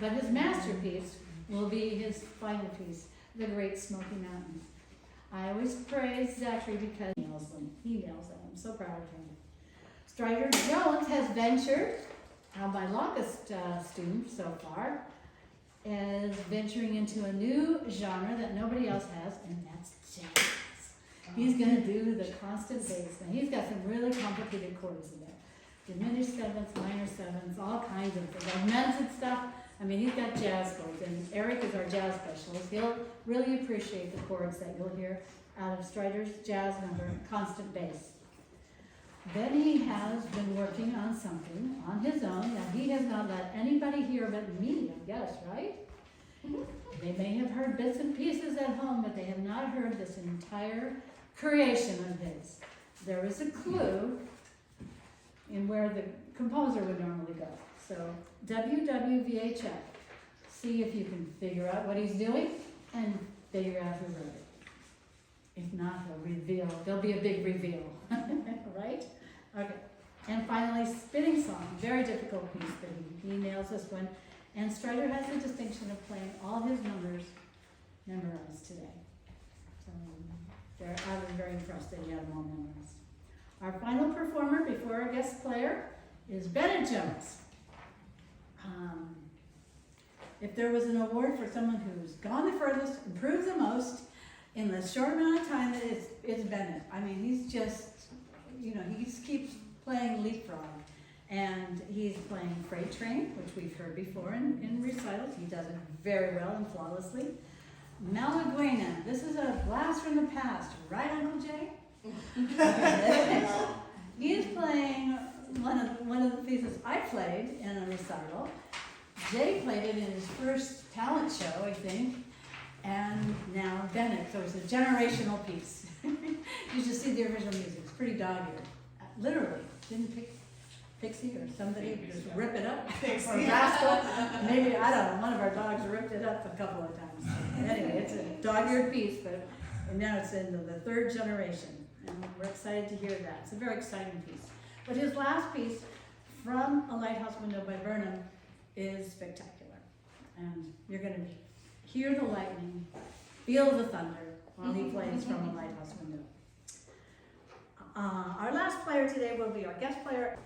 But his masterpiece will be his final piece, The Great Smoky Mountains. I always praise Zachary because he nails them. I'm so proud of him. Stryder Jones has ventured, my longest student so far, is venturing into a new genre that nobody else has, and that's jazz. He's going to do the constant bass. And he's got some really complicated chords in there. Diminished sevenths, minor sevenths, all kinds of things. Augmented stuff. I mean, he's got jazz chords. And Eric is our jazz specialist. He'll really appreciate the chords that you'll hear out of Stryder's jazz number, Constant Bass. Benny has been working on something on his own that he has not let anybody hear but me, I guess, right? They may have heard bits and pieces at home, but they have not heard this entire creation of his. There is a clue in where the composer would normally go. So WWVHF. See if you can figure out what he's doing and figure out who wrote it. If not, he'll reveal. There'll be a big reveal, right? Okay. And finally, Spinning Song. Very difficult piece, but he nails this one. And Stryder has the distinction of playing all his numbers memorized today. So I was very impressed that he had them all memorized. Our final performer before our guest player is Bennett Jones. If there was an award for someone who's gone the furthest, improved the most, in the short amount of time that it's Bennett. I mean, he's just, he just keeps playing leapfrog. And he's playing Freight Train, which we've heard before in recitals. He does it very well and flawlessly. Malaguena, this is a blast from the past, right, Uncle Jay? He is playing one of the pieces I played in a recital. Jay played it in his first talent show, I think, and now Bennett. So it's a generational piece. You should see the original music. It's pretty dog-eared. Literally, didn't Pixie or somebody just rip it up, or Rascal. Maybe, I don't know, one of our dogs ripped it up a couple of times. Anyway, it's a dog-eared piece, and now it's in the third generation, and we're excited to hear that. It's a very exciting piece. But his last piece, From a Lighthouse Window by Burnham, is spectacular. And you're going to hear the lightning, feel the thunder while he plays From a Lighthouse Window. Our last player today will be our guest player.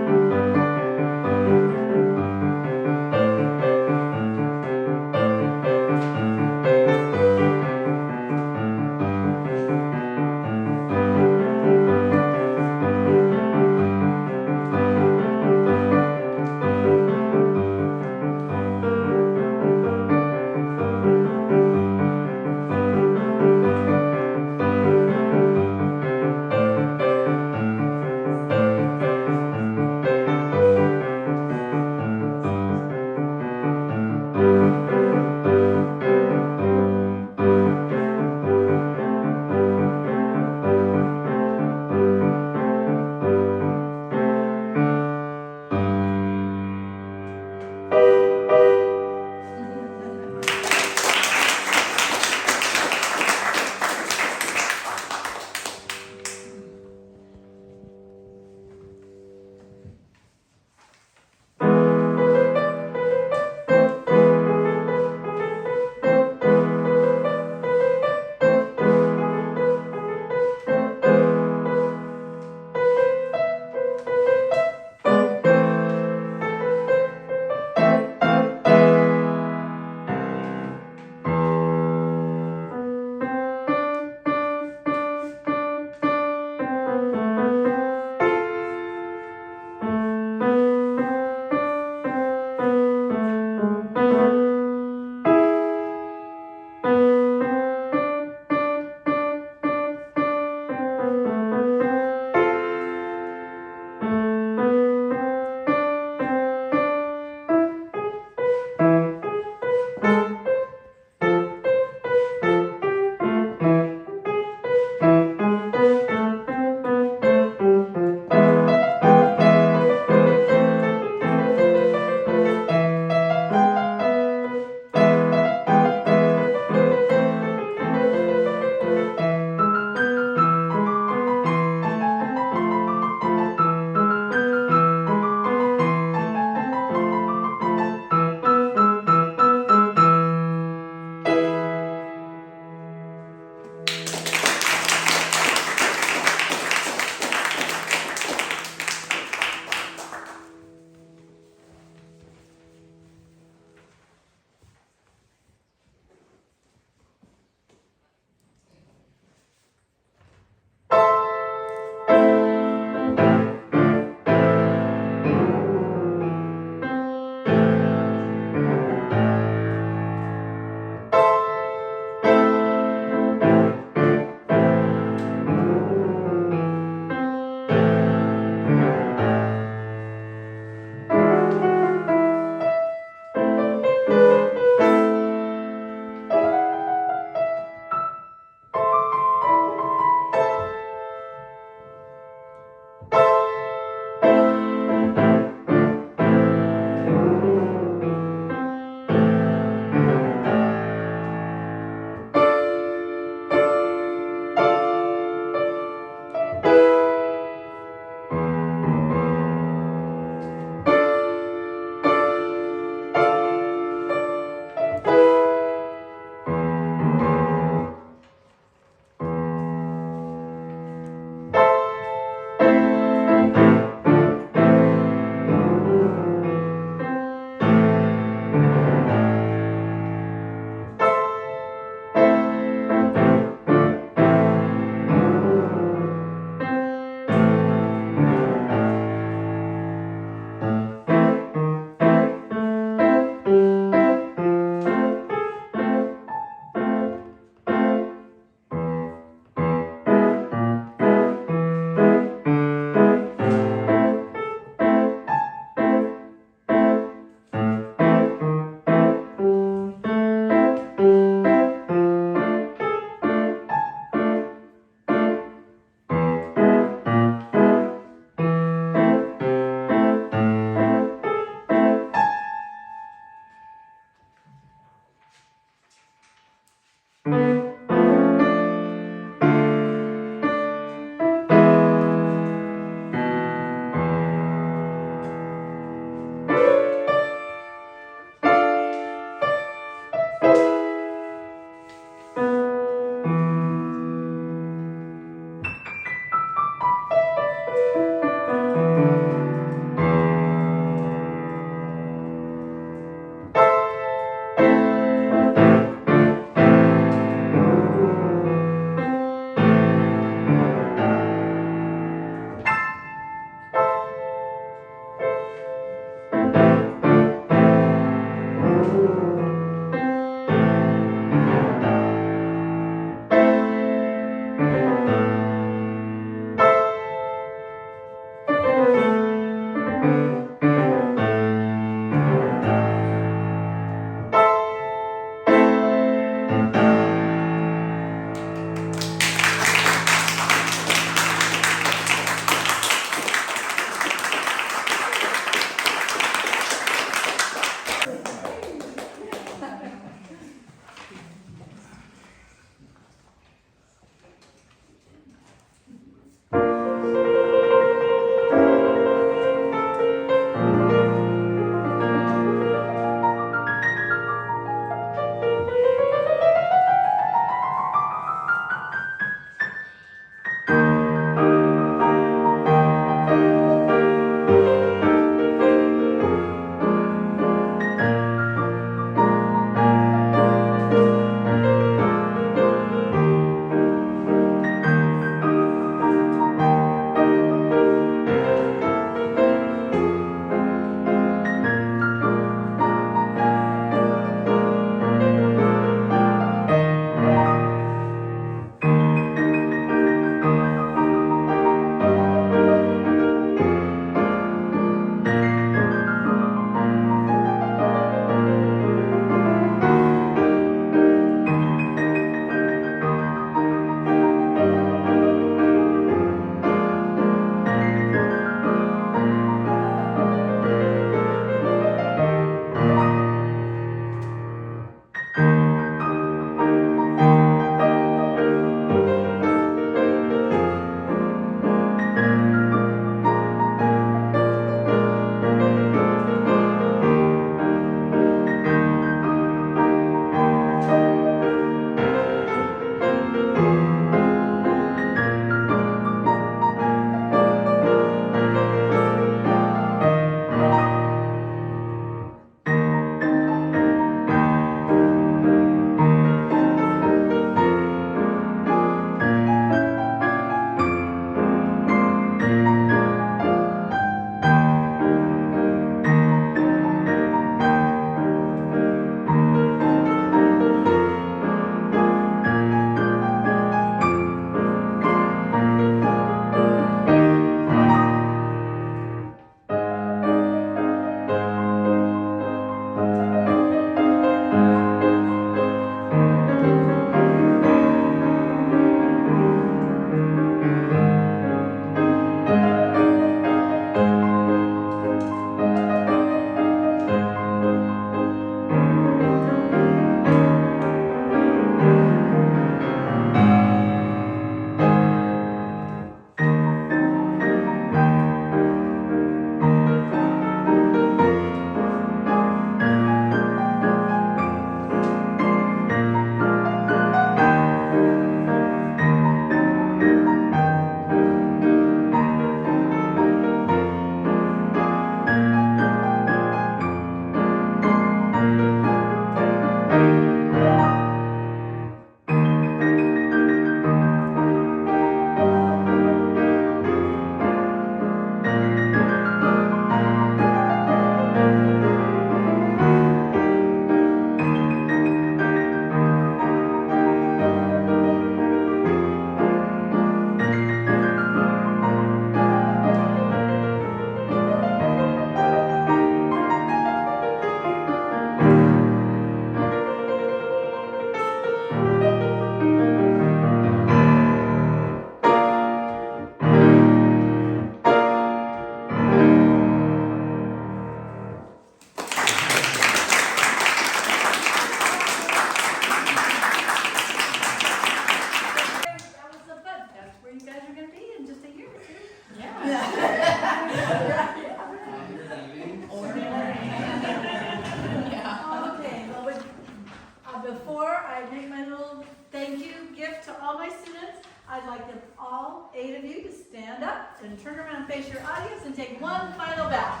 stand up and turn around and face your audience and take one final bow.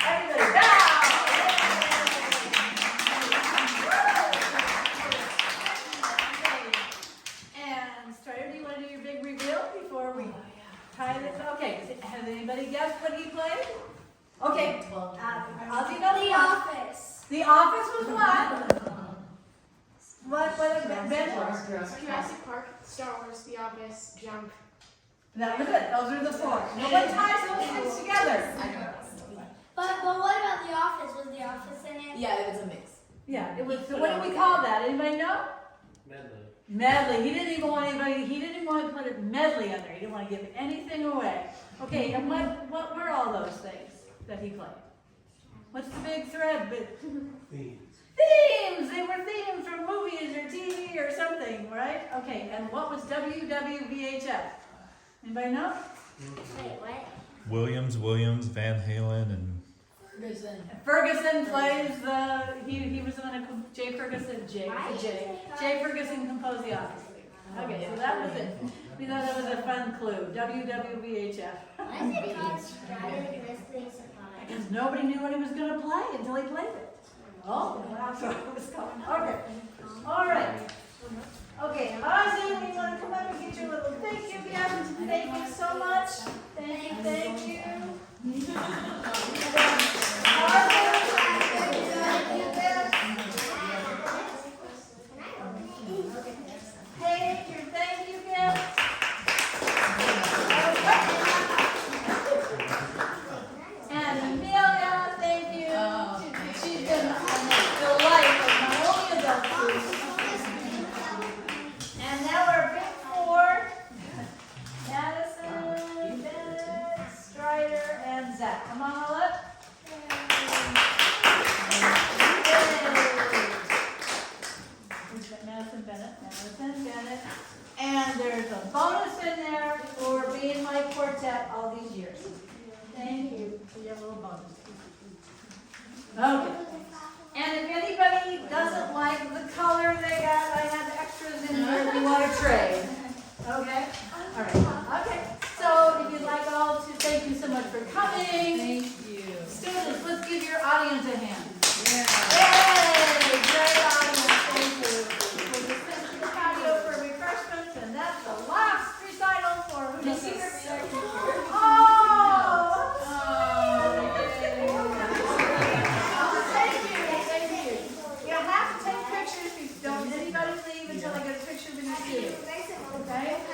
Everybody bow! And Stryder, do you want to do your big reveal before we tie this? Okay, has anybody guessed what he played? Okay, Ozzy knows The Office. The Office was what? What Ben? Jurassic Park, Star Wars, The Office, Jump. That was it. Those are the four. Nobody ties those things together. But what about The Office? Was The Office in it? Yeah, it was a mix. Yeah, it was. What do we call that? Anybody know? Medley. Medley. He didn't even want anybody. He didn't even want to put it medley on there. He didn't want to give anything away. Okay, and what were all those things that he played? What's the big thread? Themes. Themes! They were themes from movies or TV or something, right? Okay, and what was WWVHF? Anybody know? Wait, what? Williams, Van Halen, and Ferguson plays the, he was the one who, Jay Ferguson composed The Office. Okay, so that was it. We thought that was a fun clue, WWVHF. Why is it called Stryder Wrestling Supply? Because nobody knew what he was going to play until he played it. Oh, that's what it was coming. Okay, all right. Okay, Ozzy, we want to come up and get your little thank you gift. Thank you so much. Thank you. Take your thank you gift. And Amelia, thank you. She's been a delight of my only adult student. And now our big four, Madison, Bennett, Stryder, and Zach. Come on all up. Madison, Bennett. And there's a bonus in there for being my quartet all these years. Thank you for your little bonus. Okay. And if anybody doesn't like the color they got, I have extras in here if you want to trade. Okay? All right. Okay. So if you'd like all to thank you so much for coming. Thank you. Students, let's give your audience a hand. Yeah. Yay! Great audience. Thank you. We'll dismiss to the patio for refreshments, and that's the last recital for who does this? Thank you. You have to take pictures. Don't anybody leave until I get a picture with your students. Okay?